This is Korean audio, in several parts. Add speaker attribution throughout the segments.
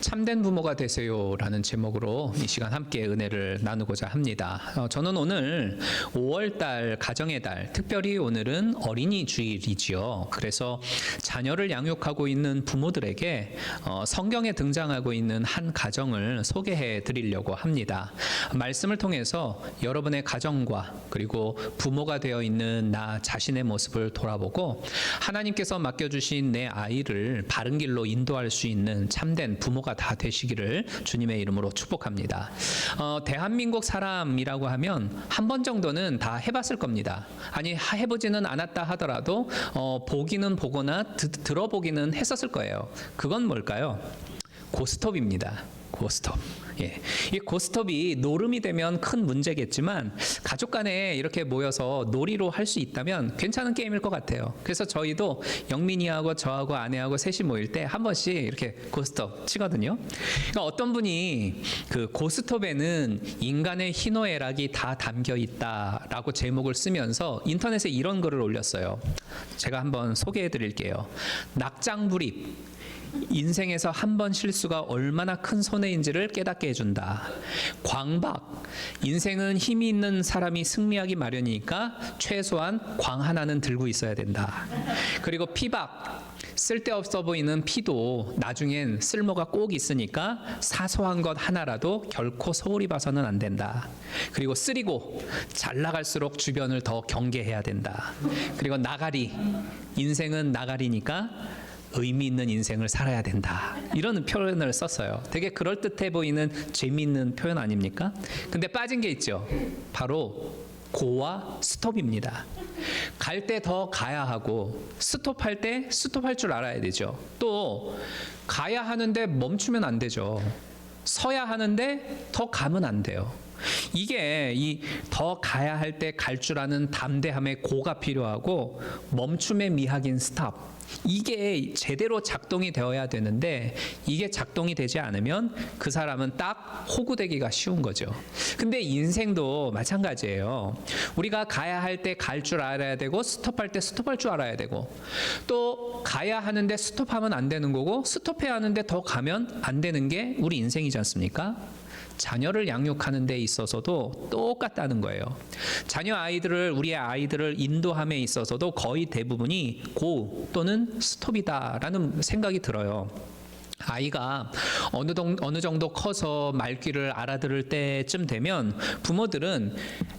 Speaker 1: 참된 부모가 되세요라는 제목으로 이 시간 함께 은혜를 나누고자 합니다. 저는 오늘 5월달 가정의 달, 특별히 오늘은 어린이 주일이지요. 그래서 자녀를 양육하고 있는 부모들에게 성경에 등장하고 있는 한 가정을 소개해 드리려고 합니다. 말씀을 통해서 여러분의 가정과 그리고 부모가 되어 있는 나 자신의 모습을 돌아보고 하나님께서 맡겨주신 내 아이를 바른 길로 인도할 수 있는 참된 부모가 다 되시기를 주님의 이름으로 축복합니다. 대한민국 사람이라고 하면 한 번 정도는 다 해봤을 겁니다. 아니 해보지는 않았다 하더라도 보기는 보거나 들어보기는 했었을 거예요. 그건 뭘까요? 고스톱입니다. 고스톱. 예. 이 고스톱이 노름이 되면 큰 문제겠지만 가족 간에 이렇게 모여서 놀이로 할 수 있다면 괜찮은 게임일 것 같아요. 그래서 저희도 영민이하고 저하고 아내하고 셋이 모일 때 한 번씩 이렇게 고스톱 치거든요. 그러니까 어떤 분이 그 고스톱에는 인간의 희노애락이 다 담겨 있다라고 제목을 쓰면서 인터넷에 이런 글을 올렸어요. 제가 한번 소개해 드릴게요. 낙장불입. 인생에서 한 번 실수가 얼마나 큰 손해인지를 깨닫게 해준다. 광박. 인생은 힘이 있는 사람이 승리하기 마련이니까 최소한 광 하나는 들고 있어야 된다. 그리고 피박. 쓸데없어 보이는 피도 나중엔 쓸모가 꼭 있으니까 사소한 것 하나라도 결코 소홀히 봐서는 안 된다. 그리고 쓰리고. 잘 나갈수록 주변을 더 경계해야 된다. 그리고 나가리. 인생은 나가리니까 의미 있는 인생을 살아야 된다. 이런 표현을 썼어요. 되게 그럴듯해 보이는 재미있는 표현 아닙니까? 근데 빠진 게 있죠. 바로 고와 스톱입니다. 갈 때 더 가야 하고 스톱할 때 스톱할 줄 알아야 되죠. 또 가야 하는데 멈추면 안 되죠. 서야 하는데 더 가면 안 돼요. 이게 이 더 가야 할 때 갈 줄 아는 담대함의 고가 필요하고 멈춤의 미학인 스탑. 이게 제대로 작동이 되어야 되는데 이게 작동이 되지 않으면 그 사람은 딱 호구되기가 쉬운 거죠. 근데 인생도 마찬가지예요. 우리가 가야 할 때 갈 줄 알아야 되고 스톱할 때 스톱할 줄 알아야 되고 또 가야 하는데 스톱하면 안 되는 거고 스톱해야 하는데 더 가면 안 되는 게 우리 인생이지 않습니까? 자녀를 양육하는 데 있어서도 똑같다는 거예요. 우리의 아이들을 인도함에 있어서도 거의 대부분이 고 또는 스톱이다라는 생각이 들어요. 아이가 어느 정도 커서 말귀를 알아들을 때쯤 되면 부모들은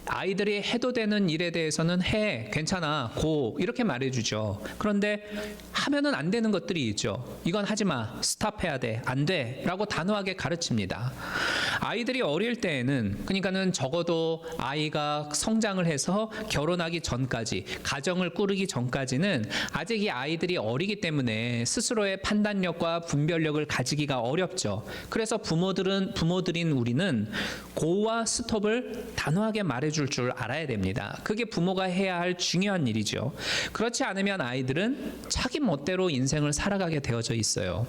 Speaker 1: 아이들이 해도 되는 일에 대해서는 해, 괜찮아, 고 이렇게 말해주죠. 그런데 하면은 안 되는 것들이 있죠. 이건 하지 마, 스탑해야 돼, 안 돼 라고 단호하게 가르칩니다. 아이들이 어릴 때에는 그러니까는 적어도 아이가 성장을 해서 결혼하기 전까지 가정을 꾸리기 전까지는 아직 이 아이들이 어리기 때문에 스스로의 판단력과 분별력을 가지기가 어렵죠. 그래서 부모들인 우리는 고와 스톱을 단호하게 말해줄 줄 알아야 됩니다. 그게 부모가 해야 할 중요한 일이죠. 그렇지 않으면 아이들은 자기 멋대로 인생을 살아가게 되어져 있어요.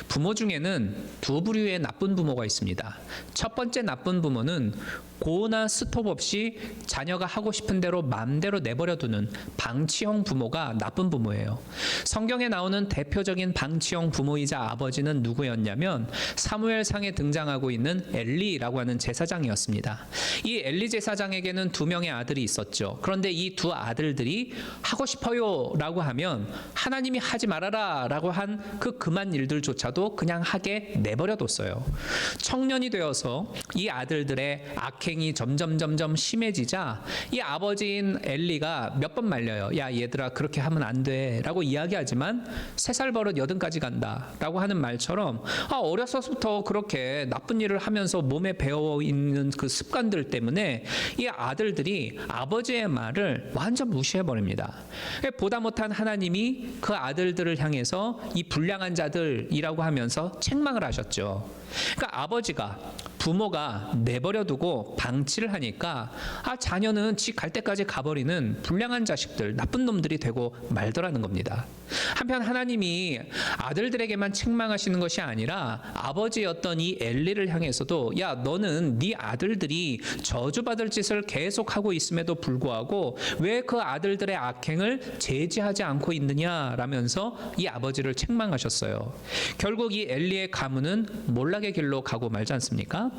Speaker 1: 부모 중에는 두 부류의 나쁜 부모가 있습니다. 첫 번째 나쁜 부모는 고나 스톱 없이 자녀가 하고 싶은 대로 마음대로 내버려두는 방치형 부모가 나쁜 부모예요. 성경에 나오는 대표적인 방치형 부모이자 아버지는 누구였냐면 사무엘상에 등장하고 있는 엘리라고 하는 제사장이었습니다. 이 엘리 제사장에게는 두 명의 아들이 있었죠. 그런데 이 두 아들들이 하고 싶어요 라고 하면 하나님이 하지 말아라 라고 한 그만 일들조차도 그냥 하게 내버려뒀어요. 청년이 되어서 이 아들들의 악행이 점점 심해지자 이 아버지인 엘리가 몇 번 말려요. 야 얘들아 그렇게 하면 안 돼 라고 이야기하지만 3살 버릇 80까지 간다 라고 하는 말처럼 어려서부터 그렇게 나쁜 일을 하면서 몸에 배어있는 그 습관들 때문에 이 아들들이 아버지의 말을 완전 무시해버립니다. 보다 못한 하나님이 그 아들들을 향해서 이 불량한 자들이라고 하면서 책망을 하셨죠. 그러니까 부모가 내버려두고 방치를 하니까 자녀는 지 갈 때까지 가버리는 불량한 자식들, 나쁜 놈들이 되고 말더라는 겁니다. 한편 하나님이 아들들에게만 책망하시는 것이 아니라 아버지였던 이 엘리를 향해서도 야, 너는 네 아들들이 저주받을 짓을 계속하고 있음에도 불구하고 왜 그 아들들의 악행을 제지하지 않고 있느냐라면서 이 아버지를 책망하셨어요. 결국 이 엘리의 가문은 몰락의 길로 가고 말지 않습니까?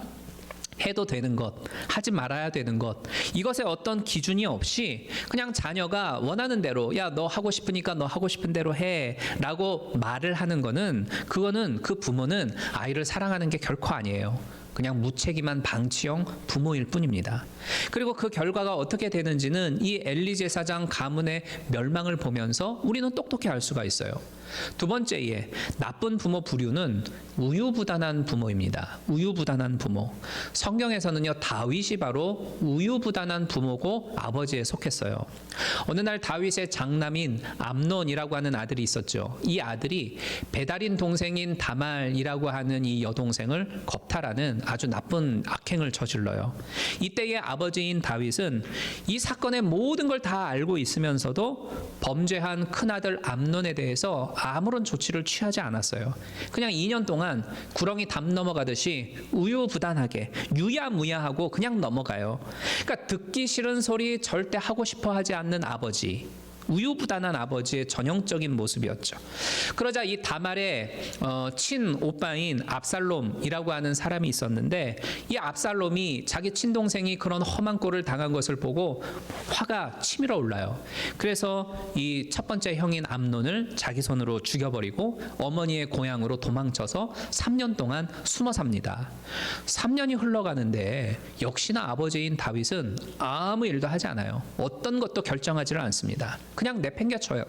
Speaker 1: 해도 되는 것, 하지 말아야 되는 것, 이것에 어떤 기준이 없이 그냥 자녀가 원하는 대로 야, 너 하고 싶으니까 너 하고 싶은 대로 해 라고 말을 하는 거는 그거는 그 부모는 아이를 사랑하는 게 결코 아니에요. 그냥 무책임한 방치형 부모일 뿐입니다. 그리고 그 결과가 어떻게 되는지는 이 엘리 제사장 가문의 멸망을 보면서 우리는 똑똑히 알 수가 있어요. 두 번째에 나쁜 부모 부류는 우유부단한 부모입니다. 우유부단한 부모. 성경에서는요, 다윗이 바로 우유부단한 부모고 아버지에 속했어요. 어느 날 다윗의 장남인 암논이라고 하는 아들이 있었죠. 이 아들이 배달인 동생인 다말이라고 하는 이 여동생을 겁탈하는 아주 나쁜 악행을 저질러요. 이때의 아버지인 다윗은 이 사건의 모든 걸 다 알고 있으면서도 범죄한 큰아들 암논에 대해서 아무런 조치를 취하지 않았어요. 그냥 2년 동안 구렁이 담 넘어가듯이 우유부단하게 유야무야하고 그냥 넘어가요. 그러니까 듣기 싫은 소리 절대 하고 싶어 하지 않는 아버지, 우유부단한 아버지의 전형적인 모습이었죠. 그러자 이 다말의 친오빠인 압살롬이라고 하는 사람이 있었는데 이 압살롬이 자기 친동생이 그런 험한 꼴을 당한 것을 보고 화가 치밀어 올라요. 그래서 이 첫 번째 형인 암논을 자기 손으로 죽여버리고 어머니의 고향으로 도망쳐서 3년 동안 숨어 삽니다. 3년이 흘러가는데 역시나 아버지인 다윗은 아무 일도 하지 않아요. 어떤 것도 결정하지를 않습니다. 그냥 내팽개쳐요.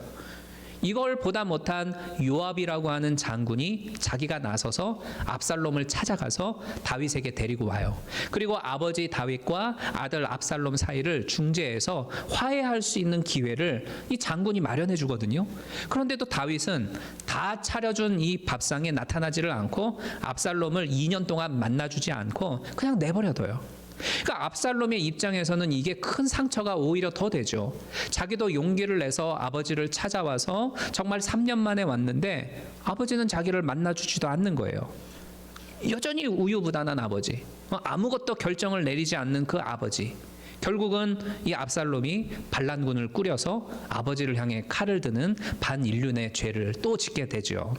Speaker 1: 이걸 보다 못한 요압이라고 하는 장군이 자기가 나서서 압살롬을 찾아가서 다윗에게 데리고 와요. 그리고 아버지 다윗과 아들 압살롬 사이를 중재해서 화해할 수 있는 기회를 이 장군이 마련해 주거든요. 그런데도 다윗은 다 차려준 이 밥상에 나타나지를 않고 압살롬을 2년 동안 만나주지 않고 그냥 내버려둬요. 그러니까 압살롬의 입장에서는 이게 큰 상처가 오히려 더 되죠. 자기도 용기를 내서 아버지를 찾아와서 정말 3년 만에 왔는데 아버지는 자기를 만나주지도 않는 거예요. 여전히 우유부단한 아버지, 아무것도 결정을 내리지 않는 그 아버지. 결국은 이 압살롬이 반란군을 꾸려서 아버지를 향해 칼을 드는 반인륜의 죄를 또 짓게 되죠.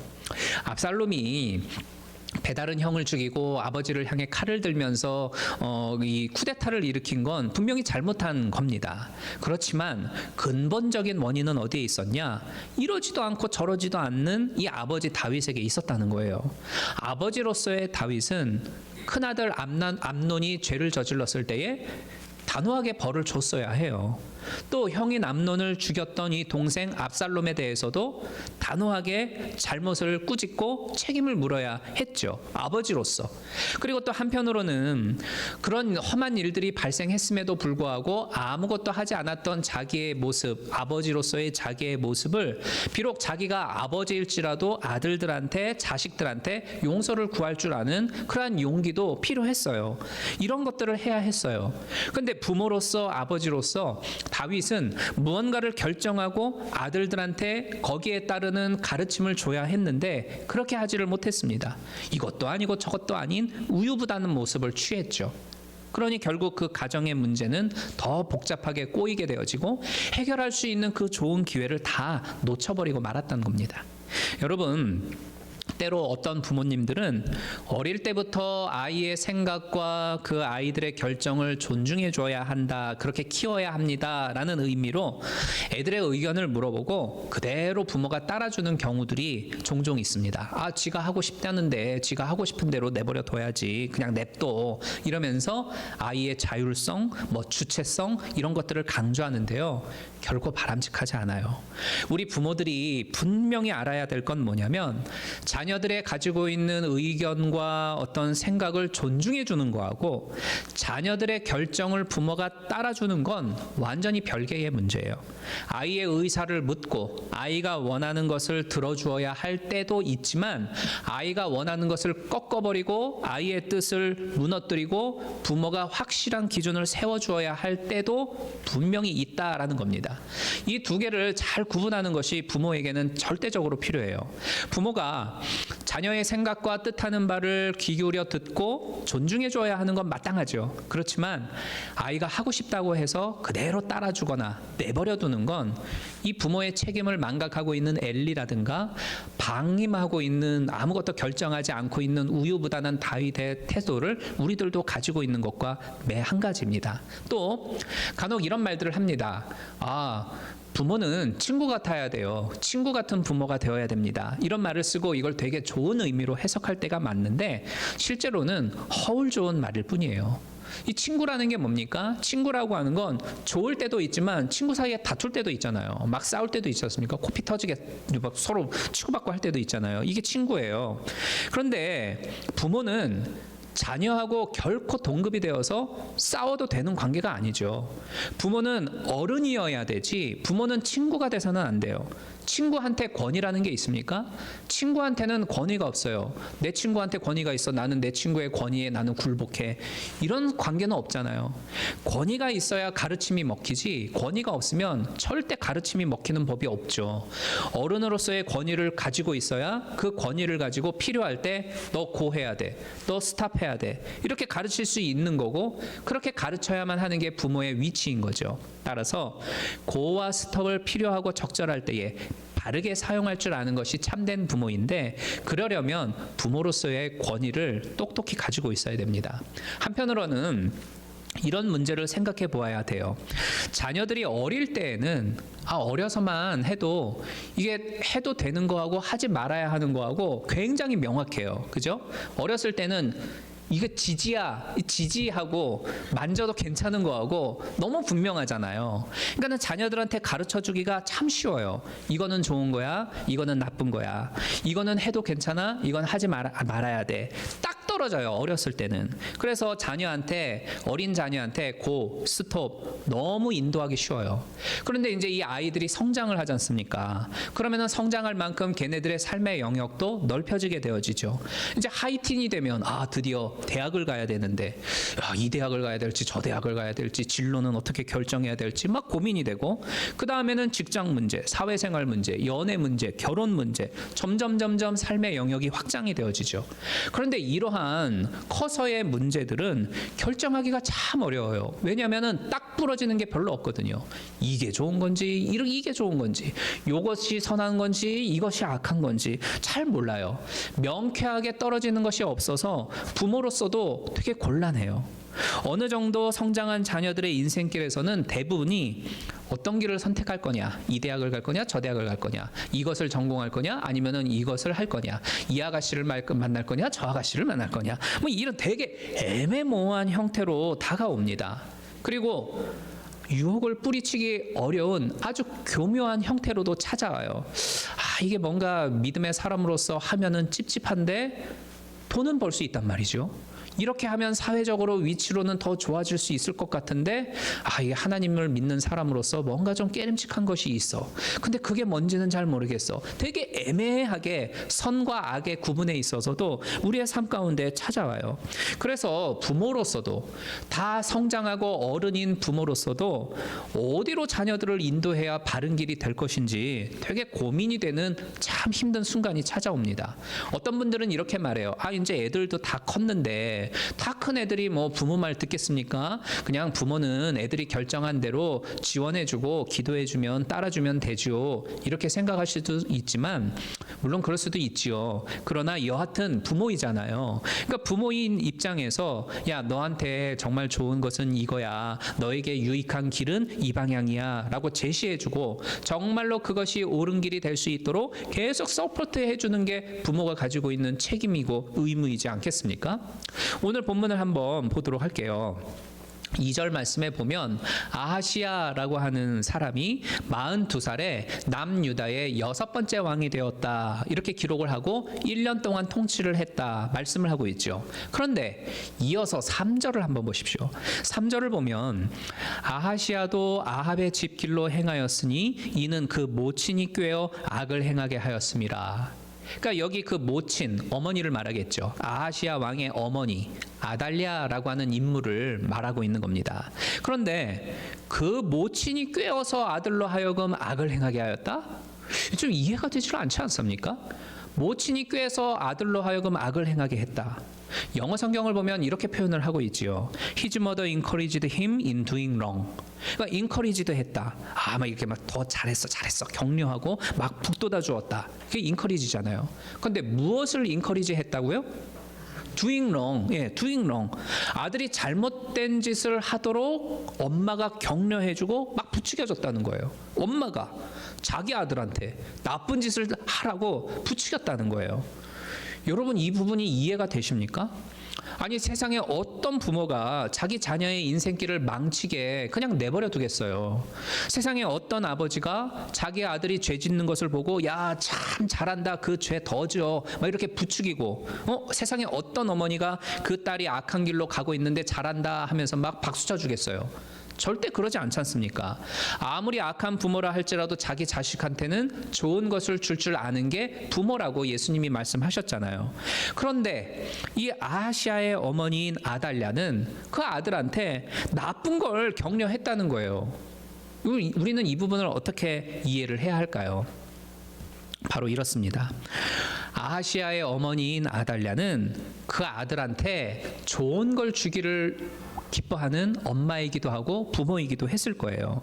Speaker 1: 압살롬이 배다른 형을 죽이고 아버지를 향해 칼을 들면서 이 쿠데타를 일으킨 건 분명히 잘못한 겁니다. 그렇지만 근본적인 원인은 어디에 있었냐? 이러지도 않고 저러지도 않는 이 아버지 다윗에게 있었다는 거예요. 아버지로서의 다윗은 큰아들 암논이 죄를 저질렀을 때에 단호하게 벌을 줬어야 해요. 또 형인 암논을 죽였던 이 동생 압살롬에 대해서도 단호하게 잘못을 꾸짖고 책임을 물어야 했죠. 아버지로서. 그리고 또 한편으로는 그런 험한 일들이 발생했음에도 불구하고 아무것도 하지 않았던 자기의 모습, 아버지로서의 자기의 모습을 비록 자기가 아버지일지라도 아들들한테, 자식들한테 용서를 구할 줄 아는 그러한 용기도 필요했어요. 이런 것들을 해야 했어요. 근데 부모로서, 아버지로서 다윗은 무언가를 결정하고 아들들한테 거기에 따르는 가르침을 줘야 했는데 그렇게 하지를 못했습니다. 이것도 아니고 저것도 아닌 우유부단한 모습을 취했죠. 그러니 결국 그 가정의 문제는 더 복잡하게 꼬이게 되어지고 해결할 수 있는 그 좋은 기회를 다 놓쳐버리고 말았다는 겁니다. 여러분, 때로 어떤 부모님들은 어릴 때부터 아이의 생각과 그 아이들의 결정을 존중해 줘야 한다, 그렇게 키워야 합니다 라는 의미로 애들의 의견을 물어보고 그대로 부모가 따라주는 경우들이 종종 있습니다. 지가 하고 싶다는데 지가 하고 싶은 대로 내버려 둬야지, 그냥 냅둬, 이러면서 아이의 자율성, 주체성 이런 것들을 강조하는데요, 결코 바람직하지 않아요. 우리 부모들이 분명히 알아야 될 건 뭐냐면 자녀 자녀들의 가지고 있는 의견과 어떤 생각을 존중해 주는 거하고 자녀들의 결정을 부모가 따라주는 건 완전히 별개의 문제예요. 아이의 의사를 묻고 아이가 원하는 것을 들어주어야 할 때도 있지만 아이가 원하는 것을 꺾어버리고 아이의 뜻을 무너뜨리고 부모가 확실한 기준을 세워주어야 할 때도 분명히 있다라는 겁니다. 이 두 개를 잘 구분하는 것이 부모에게는 절대적으로 필요해요. 부모가 자녀의 생각과 뜻하는 바를 귀 기울여 듣고 존중해줘야 하는 건 마땅하죠. 그렇지만 아이가 하고 싶다고 해서 그대로 따라주거나 내버려두는 건 이 부모의 책임을 망각하고 있는 엘리라든가 방임하고 있는 아무것도 결정하지 않고 있는 우유부단한 다윗의 태도를 우리들도 가지고 있는 것과 매 한 가지입니다. 또 간혹 이런 말들을 합니다. 부모는 친구 같아야 돼요. 친구 같은 부모가 되어야 됩니다. 이런 말을 쓰고 이걸 되게 좋은 의미로 해석할 때가 많은데 실제로는 허울 좋은 말일 뿐이에요. 이 친구라는 게 뭡니까? 친구라고 하는 건 좋을 때도 있지만 친구 사이에 다툴 때도 있잖아요. 막 싸울 때도 있지 않습니까? 코피 터지게 서로 치고받고 할 때도 있잖아요. 이게 친구예요. 그런데 부모는 자녀하고 결코 동급이 되어서 싸워도 되는 관계가 아니죠. 부모는 어른이어야 되지 부모는 친구가 돼서는 안 돼요. 친구한테 권위라는 게 있습니까? 친구한테는 권위가 없어요. 내 친구한테 권위가 있어. 나는 내 친구의 권위에 나는 굴복해. 이런 관계는 없잖아요. 권위가 있어야 가르침이 먹히지 권위가 없으면 절대 가르침이 먹히는 법이 없죠. 어른으로서의 권위를 가지고 있어야 그 권위를 가지고 필요할 때 너 고해야 돼. 너 스탑해야 돼. 이렇게 가르칠 수 있는 거고 그렇게 가르쳐야만 하는 게 부모의 위치인 거죠. 따라서 고와 스톱을 필요하고 적절할 때에 바르게 사용할 줄 아는 것이 참된 부모인데 그러려면 부모로서의 권위를 똑똑히 가지고 있어야 됩니다. 한편으로는 이런 문제를 생각해 보아야 돼요. 자녀들이 어릴 때에는 어려서만 해도 이게 해도 되는 거하고 하지 말아야 하는 거하고 굉장히 명확해요. 그죠? 어렸을 때는 이게 지지야, 지지하고 만져도 괜찮은 거하고 너무 분명하잖아요. 그러니까 자녀들한테 가르쳐 주기가 참 쉬워요. 이거는 좋은 거야, 이거는 나쁜 거야. 이거는 해도 괜찮아, 이건 하지 말아야 돼. 딱 떨어져요. 어렸을 때는. 그래서 어린 자녀한테 고, 스톱 너무 인도하기 쉬워요. 그런데 이제 이 아이들이 성장을 하지 않습니까? 그러면은 성장할 만큼 걔네들의 삶의 영역도 넓혀지게 되어지죠. 이제 하이틴이 되면 드디어 대학을 가야 되는데 이 대학을 가야 될지 저 대학을 가야 될지 진로는 어떻게 결정해야 될지 막 고민이 되고 그 다음에는 직장 문제, 사회생활 문제, 연애 문제, 결혼 문제 점점 삶의 영역이 확장이 되어지죠. 그런데 이러한 커서의 문제들은 결정하기가 참 어려워요. 왜냐하면 딱 부러지는 게 별로 없거든요. 이게 좋은 건지 이게 좋은 건지 이것이 선한 건지 이것이 악한 건지 잘 몰라요. 명쾌하게 떨어지는 것이 없어서 부모로서도 되게 곤란해요. 어느 정도 성장한 자녀들의 인생길에서는 대부분이 어떤 길을 선택할 거냐, 이 대학을 갈 거냐, 저 대학을 갈 거냐, 이것을 전공할 거냐, 아니면은 이것을 할 거냐, 이 아가씨를 만날 거냐, 저 아가씨를 만날 거냐, 뭐 이런 되게 애매모호한 형태로 다가옵니다. 그리고 유혹을 뿌리치기 어려운 아주 교묘한 형태로도 찾아와요. 이게 뭔가 믿음의 사람으로서 하면은 찝찝한데 돈은 벌 수 있단 말이죠. 이렇게 하면 사회적으로 위치로는 더 좋아질 수 있을 것 같은데 이게 하나님을 믿는 사람으로서 뭔가 좀 깨름칙한 것이 있어. 근데 그게 뭔지는 잘 모르겠어. 되게 애매하게 선과 악의 구분에 있어서도 우리의 삶 가운데 찾아와요. 그래서 부모로서도 다 성장하고 어른인 부모로서도 어디로 자녀들을 인도해야 바른 길이 될 것인지 되게 고민이 되는 참 힘든 순간이 찾아옵니다. 어떤 분들은 이렇게 말해요. 이제 애들도 다 컸는데 다 큰 애들이 뭐 부모 말 듣겠습니까? 그냥 부모는 애들이 결정한 대로 지원해주고 기도해주면 따라주면 되죠. 이렇게 생각할 수도 있지만 물론 그럴 수도 있지요. 그러나 여하튼 부모이잖아요. 그러니까 부모인 입장에서 너한테 정말 좋은 것은 이거야. 너에게 유익한 길은 이 방향이야 라고 제시해주고 정말로 그것이 옳은 길이 될 수 있도록 계속 서포트해주는 게 부모가 가지고 있는 책임이고 의무이지 않겠습니까? 오늘 본문을 한번 보도록 할게요. 2절 말씀에 보면 아하시야라고 하는 사람이 42살에 남유다의 6번째 왕이 되었다, 이렇게 기록을 하고 1년 동안 통치를 했다 말씀을 하고 있죠. 그런데 이어서 3절을 한번 보십시오. 3절을 보면 아하시야도 아합의 집길로 행하였으니 이는 그 모친이 꾀어 악을 행하게 하였음이라. 그러니까 여기 그 모친, 어머니를 말하겠죠. 아하시야 왕의 어머니 아달랴라고 하는 인물을 말하고 있는 겁니다. 그런데 그 모친이 꾀어서 아들로 하여금 악을 행하게 하였다? 좀 이해가 되지 않지 않습니까? 모친이 꾀서 아들로 하여금 악을 행하게 했다. 영어 성경을 보면 이렇게 표현을 하고 있지요. His mother encouraged him in doing wrong. 그러니까 encouraged 했다. 막 이렇게 막 더 잘했어 격려하고 막 북돋아 주었다. 그게 encourage잖아요. 그런데 무엇을 encourage 했다고요? doing wrong. 예, doing wrong. 아들이 잘못된 짓을 하도록 엄마가 격려해주고 막 부추겨줬다는 거예요. 엄마가 자기 아들한테 나쁜 짓을 하라고 부추겼다는 거예요. 여러분, 이 부분이 이해가 되십니까? 아니, 세상에 어떤 부모가 자기 자녀의 인생길을 망치게 그냥 내버려 두겠어요. 세상에 어떤 아버지가 자기 아들이 죄 짓는 것을 보고 야, 참 잘한다, 그 죄 더 지어, 막 이렇게 부추기고, 세상에 어떤 어머니가 그 딸이 악한 길로 가고 있는데 잘한다 하면서 막 박수 쳐주겠어요. 절대 그러지 않지 않습니까? 아무리 악한 부모라 할지라도 자기 자식한테는 좋은 것을 줄 아는 게 부모라고 예수님이 말씀하셨잖아요. 그런데 이 아하시야의 어머니인 아달랴는 그 아들한테 나쁜 걸 격려했다는 거예요. 우리는 이 부분을 어떻게 이해를 해야 할까요? 바로 이렇습니다. 아하시야의 어머니인 아달랴는 그 아들한테 좋은 걸 주기를 기뻐하는 엄마이기도 하고 부모이기도 했을 거예요.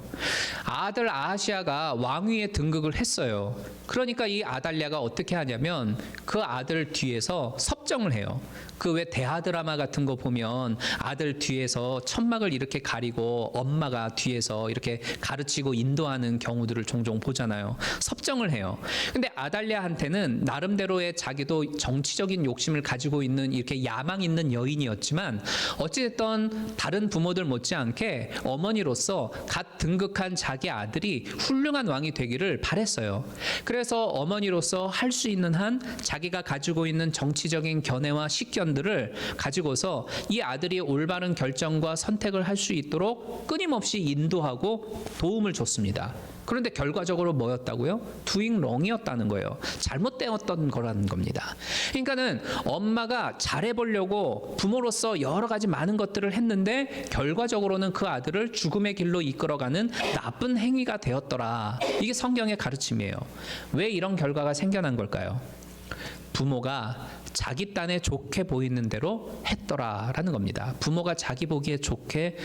Speaker 1: 아들 아하시야가 왕위에 등극을 했어요. 그러니까 이 아달랴가 어떻게 하냐면 그 아들 뒤에서 섭정을 해요. 그 왜 대하 드라마 같은 거 보면 아들 뒤에서 천막을 이렇게 가리고 엄마가 뒤에서 이렇게 가르치고 인도하는 경우들을 종종 보잖아요. 섭정을 해요. 근데 아달랴한테는 나름대로의 자기도 정치적인 욕심을 가지고 있는 이렇게 야망 있는 여인이었지만 어찌됐든 다른 부모들 못지않게 어머니로서 갓 등극한 자기 아들이 훌륭한 왕이 되기를 바랬어요. 그래서 어머니로서 할 수 있는 한 자기가 가지고 있는 정치적인 견해와 식견들을 가지고서 이 아들이 올바른 결정과 선택을 할 수 있도록 끊임없이 인도하고 도움을 줬습니다. 그런데 결과적으로 뭐였다고요? doing wrong이었다는 거예요. 잘못되었던 거라는 겁니다. 그러니까는 엄마가 잘해보려고 부모로서 여러 가지 많은 것들을 했는데 결과적으로는 그 아들을 죽음의 길로 이끌어가는 나쁜 행위가 되었더라. 이게 성경의 가르침이에요. 왜 이런 결과가 생겨난 걸까요? 부모가 자기 딴에 좋게 보이는 대로 했더라라는 겁니다. 부모가 자기 보기에 좋게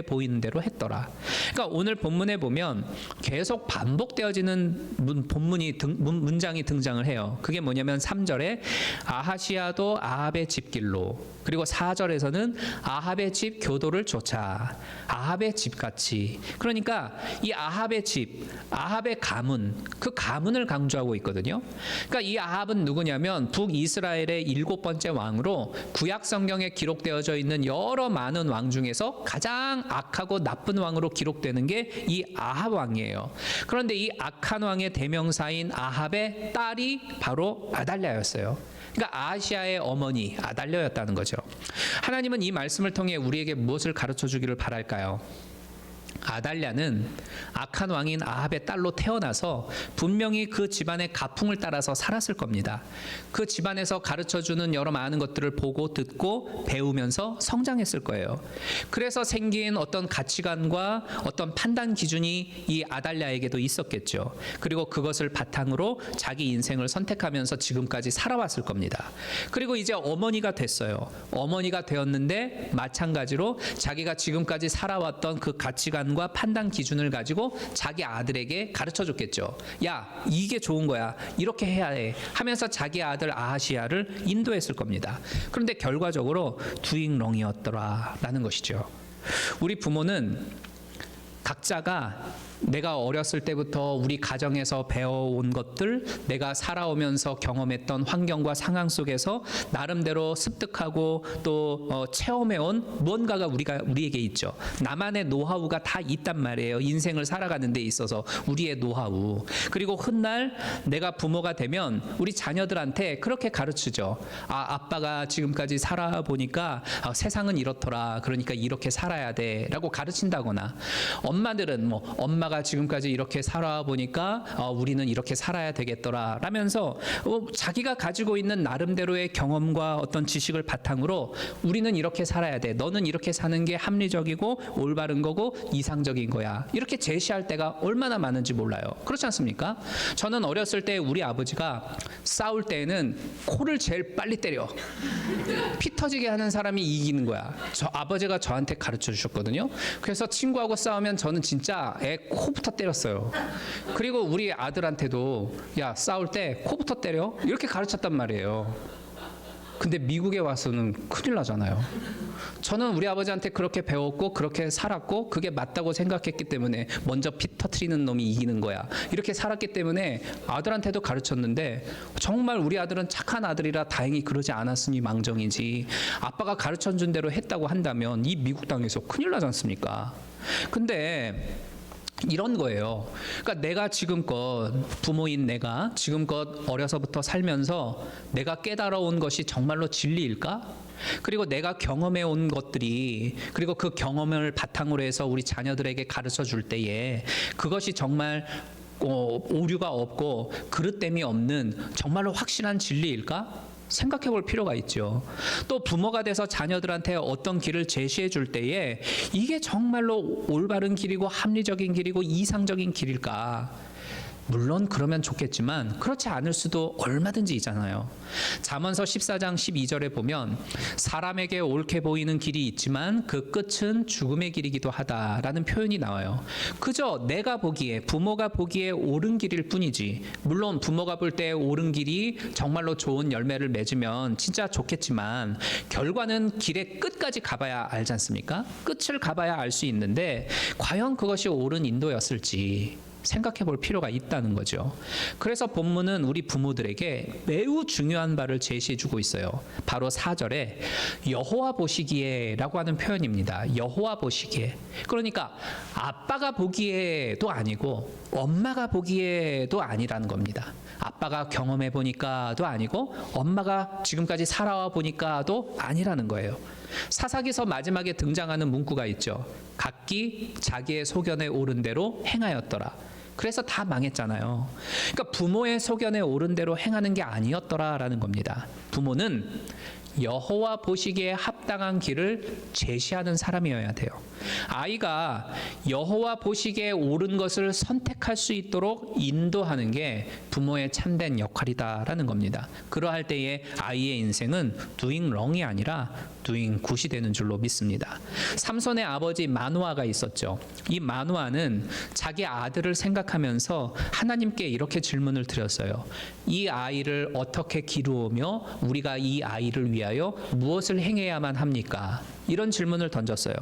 Speaker 1: 보이는 대로 했더라. 그러니까 오늘 본문에 보면 계속 반복되어지는 문장이 등장을 해요. 그게 뭐냐면 3절에 아하시야도 아합의 집길로, 그리고 4절에서는 아합의 집 교도를 쫓아, 아합의 집같이. 그러니까 이 아합의 집, 아합의 가문, 그 가문을 강조하고 있거든요. 그러니까 이 아합은 누구냐면 북이스라엘의 7번째 왕으로 구약 성경에 기록되어져 있는 여러 많은 왕 중에서 가장 악하고 나쁜 왕으로 기록되는 게 이 아합 왕이에요. 그런데 이 악한 왕의 대명사인 아합의 딸이 바로 아달랴였어요. 그러니까 아하시야의 어머니 아달랴였다는 거죠. 하나님은 이 말씀을 통해 우리에게 무엇을 가르쳐 주기를 바랄까요? 아달랴는 악한 왕인 아합의 딸로 태어나서 분명히 그 집안의 가풍을 따라서 살았을 겁니다. 그 집안에서 가르쳐주는 여러 많은 것들을 보고 듣고 배우면서 성장했을 거예요. 그래서 생긴 어떤 가치관과 어떤 판단 기준이 이 아달랴에게도 있었겠죠. 그리고 그것을 바탕으로 자기 인생을 선택하면서 지금까지 살아왔을 겁니다. 그리고 이제 어머니가 됐어요. 어머니가 되었는데 마찬가지로 자기가 지금까지 살아왔던 그 가치관 과 판단 기준을 가지고 자기 아들에게 가르쳐 줬겠죠. 야, 이게 좋은 거야, 이렇게 해야 해 하면서 자기 아들 아하시야를 인도했을 겁니다. 그런데 결과적으로 doing wrong이었더라 라는 것이죠. 우리 부모는 각자가 내가 어렸을 때부터 우리 가정에서 배워온 것들, 내가 살아오면서 경험했던 환경과 상황 속에서 나름대로 습득하고 또 체험해온 무언가가 우리에게 있죠. 나만의 노하우가 다 있단 말이에요. 인생을 살아가는 데 있어서 우리의 노하우. 그리고 훗날 내가 부모가 되면 우리 자녀들한테 그렇게 가르치죠. 아빠가 지금까지 살아보니까 세상은 이렇더라. 그러니까 이렇게 살아야 돼. 라고 가르친다거나, 엄마들은 엄마가 지금까지 이렇게 살아보니까 우리는 이렇게 살아야 되겠더라 라면서 자기가 가지고 있는 나름대로의 경험과 어떤 지식을 바탕으로 우리는 이렇게 살아야 돼, 너는 이렇게 사는 게 합리적이고 올바른 거고 이상적인 거야, 이렇게 제시할 때가 얼마나 많은지 몰라요. 그렇지 않습니까? 저는 어렸을 때 우리 아버지가 싸울 때에는 코를 제일 빨리 때려. 피 터지게 하는 사람이 이기는 거야. 아버지가 저한테 가르쳐 주셨거든요. 그래서 친구하고 싸우면 저는 진짜 애 코부터 때렸어요. 그리고 우리 아들한테도 야, 싸울 때 코부터 때려, 이렇게 가르쳤단 말이에요. 근데 미국에 와서는 큰일 나잖아요. 저는 우리 아버지한테 그렇게 배웠고 그렇게 살았고 그게 맞다고 생각했기 때문에 먼저 피 터트리는 놈이 이기는 거야, 이렇게 살았기 때문에 아들한테도 가르쳤는데, 정말 우리 아들은 착한 아들이라 다행히 그러지 않았으니 망정이지, 아빠가 가르쳐준 대로 했다고 한다면 이 미국 땅에서 큰일 나지 않습니까? 근데 이런 거예요. 그러니까 내가 지금껏, 부모인 내가 지금껏 어려서부터 살면서 내가 깨달아온 것이 정말로 진리일까? 그리고 내가 경험해 온 것들이, 그리고 그 경험을 바탕으로 해서 우리 자녀들에게 가르쳐 줄 때에 그것이 정말 오류가 없고 그릇됨이 없는 정말로 확실한 진리일까? 생각해 볼 필요가 있죠. 또 부모가 돼서 자녀들한테 어떤 길을 제시해 줄 때에 이게 정말로 올바른 길이고 합리적인 길이고 이상적인 길일까? 물론 그러면 좋겠지만 그렇지 않을 수도 얼마든지 있잖아요. 잠언서 14장 12절에 보면 사람에게 옳게 보이는 길이 있지만 그 끝은 죽음의 길이기도 하다라는 표현이 나와요. 그저 내가 보기에, 부모가 보기에 옳은 길일 뿐이지, 물론 부모가 볼 때 옳은 길이 정말로 좋은 열매를 맺으면 진짜 좋겠지만 결과는 길의 끝까지 가봐야 알지 않습니까? 끝을 가봐야 알 수 있는데 과연 그것이 옳은 인도였을지 생각해 볼 필요가 있다는 거죠. 그래서 본문은 우리 부모들에게 매우 중요한 바를 제시해 주고 있어요. 바로 4절에 여호와 보시기에 라고 하는 표현입니다. 여호와 보시기에. 그러니까 아빠가 보기에도 아니고 엄마가 보기에도 아니라는 겁니다. 아빠가 경험해 보니까도 아니고 엄마가 지금까지 살아와 보니까도 아니라는 거예요. 사사기서 마지막에 등장하는 문구가 있죠. 각기 자기의 소견에 옳은 대로 행하였더라. 그래서 다 망했잖아요. 그러니까 부모의 소견에 옳은 대로 행하는 게 아니었더라라는 겁니다. 부모는 여호와 보시기에 합당한 길을 제시하는 사람이어야 돼요. 아이가 여호와 보시기에 옳은 것을 선택할 수 있도록 인도하는 게 부모의 참된 역할이다라는 겁니다. 그러할 때에 아이의 인생은 doing wrong이 아니라 doing good이 되는 줄로 믿습니다. 삼손의 아버지 마노아가 있었죠. 이 마노아는 자기 아들을 생각하면서 하나님께 이렇게 질문을 드렸어요. 이 아이를 어떻게 기르며 우리가 이 아이를 위하여 무엇을 행해야만 합니까? 이런 질문을 던졌어요.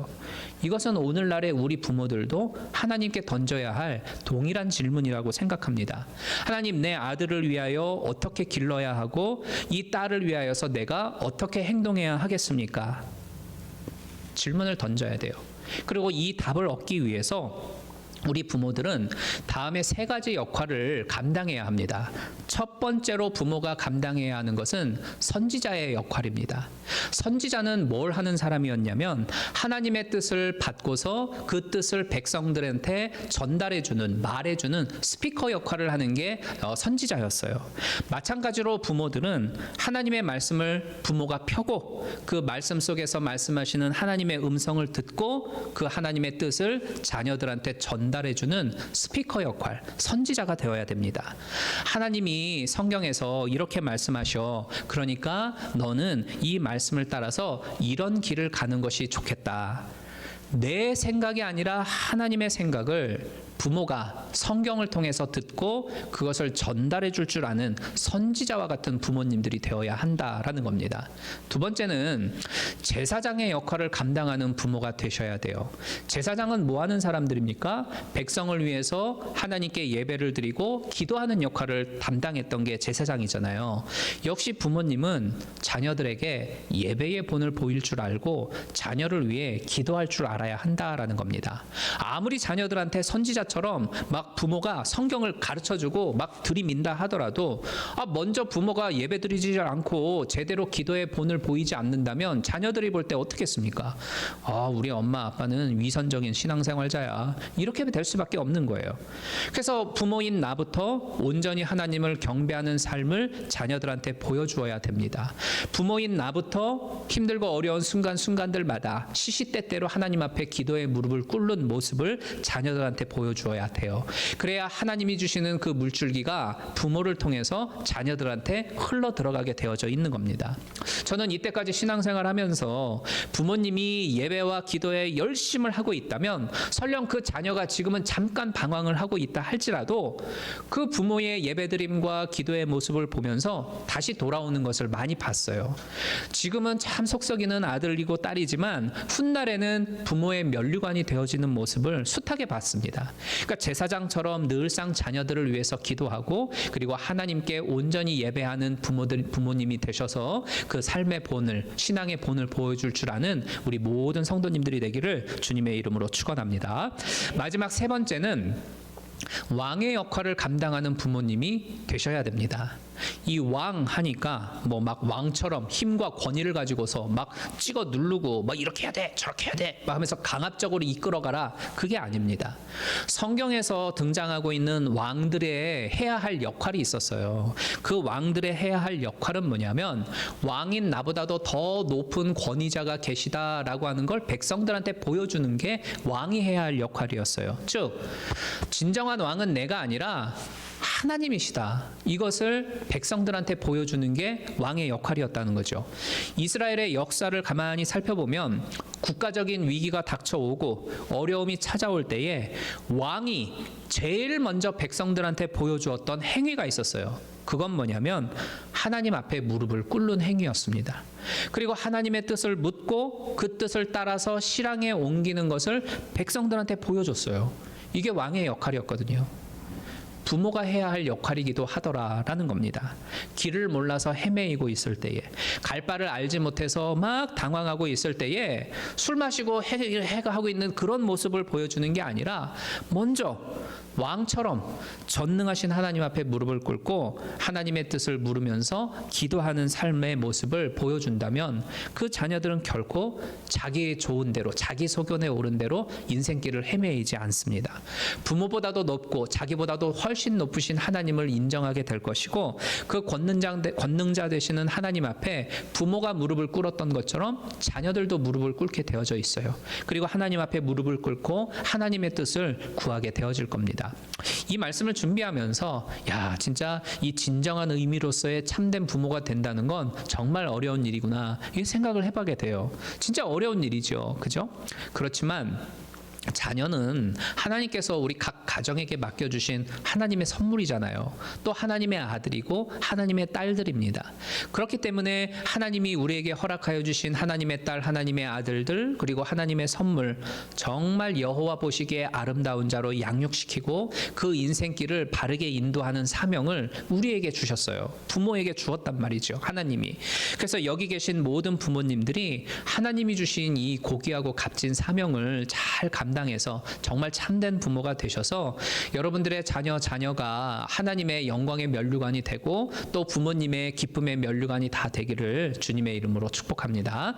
Speaker 1: 이것은 오늘날의 우리 부모들도 하나님께 던져야 할 동일한 질문이라고 생각합니다. 하나님, 내 아들을 위하여 어떻게 길러야 하고 이 딸을 위하여서 내가 어떻게 행동해야 하겠습니까? 질문을 던져야 돼요. 그리고 이 답을 얻기 위해서 우리 부모들은 다음에 3가지 역할을 감당해야 합니다. 첫 번째로 부모가 감당해야 하는 것은 선지자의 역할입니다. 선지자는 뭘 하는 사람이었냐면 하나님의 뜻을 받고서 그 뜻을 백성들한테 전달해주는, 말해주는 스피커 역할을 하는 게 선지자였어요. 마찬가지로 부모들은 하나님의 말씀을 부모가 펴고 그 말씀 속에서 말씀하시는 하나님의 음성을 듣고 그 하나님의 뜻을 자녀들한테 전달해주는 스피커 역할, 선지자가 되어야 됩니다. 하나님이 성경에서 이렇게 말씀하셔. 그러니까 너는 이 말씀을 따라서 이런 길을 가는 것이 좋겠다. 내 생각이 아니라 하나님의 생각을 부모가 성경을 통해서 듣고 그것을 전달해 줄 줄 아는 선지자와 같은 부모님들이 되어야 한다라는 겁니다. 두 번째는 제사장의 역할을 감당하는 부모가 되셔야 돼요. 제사장은 뭐 하는 사람들입니까? 백성을 위해서 하나님께 예배를 드리고 기도하는 역할을 담당했던 게 제사장이잖아요. 역시 부모님은 자녀들에게 예배의 본을 보일 줄 알고 자녀를 위해 기도할 줄 알아야 한다라는 겁니다. 아무리 자녀들한테 선지자처럼 막 부모가 성경을 가르쳐주고 막 들이민다 하더라도 먼저 부모가 예배드리지 않고 제대로 기도의 본을 보이지 않는다면 자녀들이 볼 때 어떻겠습니까? 우리 엄마 아빠는 위선적인 신앙생활자야, 이렇게 될 수밖에 없는 거예요. 그래서 부모인 나부터 온전히 하나님을 경배하는 삶을 자녀들한테 보여주어야 됩니다. 부모인 나부터 힘들고 어려운 순간순간들마다 시시때때로 하나님 앞에 기도의 무릎을 꿇는 모습을 자녀들한테 보여주어야 돼요. 그래야 하나님이 주시는 그 물줄기가 부모를 통해서 자녀들한테 흘러 들어가게 되어져 있는 겁니다. 저는 이때까지 신앙생활 하면서 부모님이 예배와 기도에 열심을 하고 있다면 설령 그 자녀가 지금은 잠깐 방황을 하고 있다 할지라도 그 부모의 예배드림과 기도의 모습을 보면서 다시 돌아오는 것을 많이 봤어요. 지금은 참 속썩이는 아들이고 딸이지만 훗날에는 부모의 면류관이 되어지는 모습을 숱하게 봤습니다. 그러니까 제사장처럼 늘상 자녀들을 위해서 기도하고 그리고 하나님께 온전히 예배하는 부모님이 되셔서 그 삶의 본을, 신앙의 본을 보여줄 줄 아는 우리 모든 성도님들이 되기를 주님의 이름으로 축원합니다. 마지막 세 번째는 왕의 역할을 감당하는 부모님이 되셔야 됩니다. 이 왕 하니까 뭐 막 왕처럼 힘과 권위를 가지고서 막 찍어 누르고 막 이렇게 해야 돼 저렇게 해야 돼 막 하면서 강압적으로 이끌어가라, 그게 아닙니다. 성경에서 등장하고 있는 왕들의 해야 할 역할이 있었어요. 그 왕들의 해야 할 역할은 뭐냐면 왕인 나보다도 더 높은 권위자가 계시다라고 하는 걸 백성들한테 보여주는 게 왕이 해야 할 역할이었어요. 즉 진정한 왕은 내가 아니라 하나님이시다, 이것을 백성들한테 보여주는 게 왕의 역할이었다는 거죠. 이스라엘의 역사를 가만히 살펴보면 국가적인 위기가 닥쳐오고 어려움이 찾아올 때에 왕이 제일 먼저 백성들한테 보여주었던 행위가 있었어요. 그건 뭐냐면 하나님 앞에 무릎을 꿇는 행위였습니다. 그리고 하나님의 뜻을 묻고 그 뜻을 따라서 실행에 옮기는 것을 백성들한테 보여줬어요. 이게 왕의 역할이었거든요. 부모가 해야 할 역할이기도 하더라라는 겁니다. 길을 몰라서 헤매이고 있을 때에, 갈 바를 알지 못해서 막 당황하고 있을 때에 술 마시고 해가 하고 있는 그런 모습을 보여주는 게 아니라 먼저 왕처럼 전능하신 하나님 앞에 무릎을 꿇고 하나님의 뜻을 물으면서 기도하는 삶의 모습을 보여준다면 그 자녀들은 결코 자기 좋은 대로, 자기 소견에 오른 대로 인생길을 헤매이지 않습니다. 부모보다도 높고 자기보다도 훨씬 높으신 하나님을 인정하게 될 것이고, 그 권능자 되시는 하나님 앞에 부모가 무릎을 꿇었던 것처럼 자녀들도 무릎을 꿇게 되어져 있어요. 그리고 하나님 앞에 무릎을 꿇고 하나님의 뜻을 구하게 되어질 겁니다. 이 말씀을 준비하면서 진짜 이 진정한 의미로서의 참된 부모가 된다는 건 정말 어려운 일이구나, 이 생각을 해보게 돼요. 진짜 어려운 일이죠, 그죠? 그렇지만 자녀는 하나님께서 우리 각 가정에게 맡겨주신 하나님의 선물이잖아요. 또 하나님의 아들이고 하나님의 딸들입니다. 그렇기 때문에 하나님이 우리에게 허락하여 주신 하나님의 딸, 하나님의 아들들, 그리고 하나님의 선물, 정말 여호와 보시기에 아름다운 자로 양육시키고 그 인생길을 바르게 인도하는 사명을 우리에게 주셨어요. 부모에게 주었단 말이죠, 하나님이. 그래서 여기 계신 모든 부모님들이 하나님이 주신 이 고귀하고 값진 사명을 잘 감당해서 정말 참된 부모가 되셔서 여러분들의 자녀가 하나님의 영광의 면류관이 되고 또 부모님의 기쁨의 면류관이 다 되기를 주님의 이름으로 축복합니다.